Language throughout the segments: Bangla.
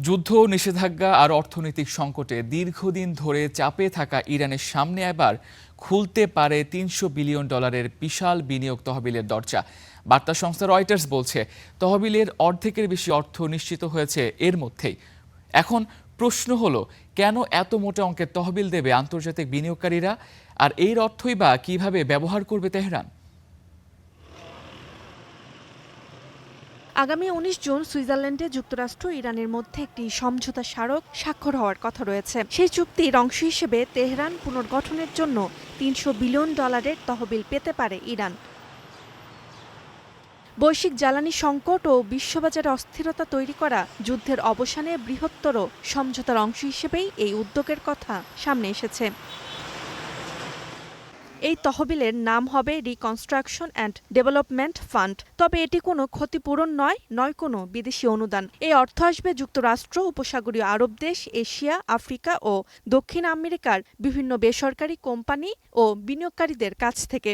যুদ্ধ, নিষেধাজ্ঞা আর অর্থনৈতিক সংকটে দীর্ঘদিন ধরে চাপে থাকা ইরানের সামনে এবার খুলতে পারে $300 বিলিয়ন বিশাল বিনিয়োগ তহবিলের দরজা। বার্তা সংস্থা রয়টার্স বলছে, তহবিলের অর্ধেকের বেশি অর্থ নিশ্চিত হয়েছে এর মধ্যেই। এখন প্রশ্ন হলো, কেন এত মোটা অঙ্কের তহবিল দেবে আন্তর্জাতিক বিনিয়োগকারীরা, আর এর অর্থই বা কিভাবে ব্যবহার করবে তেহরান? আগামী ১৯ জুন সুইজারল্যান্ডে যুক্তরাষ্ট্র ইরানের মধ্যে একটি সমঝোতা স্মারক স্বাক্ষর হওয়ার কথা রয়েছে। সেই চুক্তির অংশ হিসেবে তেহরান পুনর্গঠনের জন্য $300 বিলিয়ন তহবিল পেতে পারে ইরান। বৈশ্বিক জ্বালানি সংকট ও বিশ্ববাজারে অস্থিরতা তৈরি করা যুদ্ধের অবসানে বৃহত্তর সমঝোতার অংশ হিসেবেই এই উদ্যোগের কথা সামনে এসেছে। এই তহবিলের নাম হবে রিকনস্ট্রাকশন অ্যান্ড ডেভেলপমেন্ট ফান্ড। তবে এটি কোনো ক্ষতিপূরণ নয় কোনো বিদেশি অনুদান। এই অর্থ আসবে যুক্তরাষ্ট্র, উপসাগরীয় আরব দেশ, এশিয়া, আফ্রিকা ও দক্ষিণ আমেরিকার বিভিন্ন বেসরকারি কোম্পানি ও বিনিয়োগকারীদের কাছ থেকে।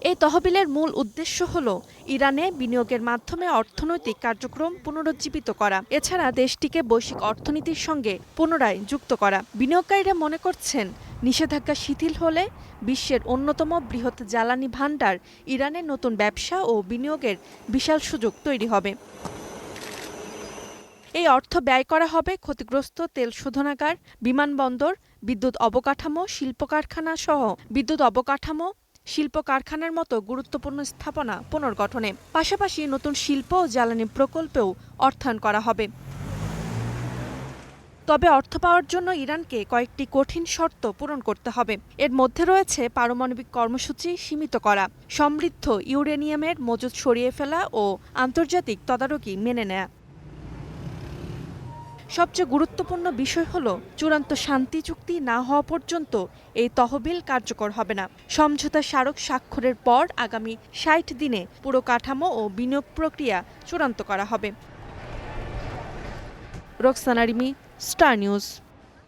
এই তহবিলের মূল উদ্দেশ্য হল ইরানে বিনিয়োগের মাধ্যমে অর্থনৈতিক কার্যক্রম পুনরুজ্জীবিত করা, এছাড়া দেশটিকে বৈশ্বিক অর্থনীতির সঙ্গে পুনরায় যুক্ত করা। বিনিয়োগকারীরা মনে করছেন, নিষেধাজ্ঞা শিথিল হলে বিশ্বের অন্যতম বৃহৎ জ্বালানি ভান্ডার ইরানের নতুন ব্যবসা ও বিনিয়োগের বিশাল সুযোগ তৈরি হবে। এই অর্থ ব্যয় করা হবে ক্ষতিগ্রস্ত তেল শোধনাগার, বিমানবন্দর, বিদ্যুৎ অবকাঠামো, শিল্প কারখানার মতো গুরুত্বপূর্ণ স্থাপনা পুনর্গঠনে। পাশাপাশি নতুন শিল্প ও জ্বালানি প্রকল্পেও অর্থায়ন করা হবে। তবে অর্থ পাওয়ার জন্য ইরানকে কয়েকটি কঠিন শর্ত পূরণ করতে হবে। এর মধ্যে রয়েছে পারমাণবিক কর্মসূচি সীমিত করা, সমৃদ্ধ ইউরেনিয়ামের মজুদ সরিয়ে ফেলা ও আন্তর্জাতিক তদারকি মেনে নেয়া। সবচেয়ে গুরুত্বপূর্ণ বিষয় হল, চূড়ান্ত শান্তি চুক্তি না হওয়া পর্যন্ত এই তহবিল কার্যকর হবে না। সমঝোতা স্মারক স্বাক্ষরের পর আগামী ৬০ দিনে পুরো কাঠামো ও বিনিয়োগ প্রক্রিয়া চূড়ান্ত করা হবে। Roksana Rimi, star news.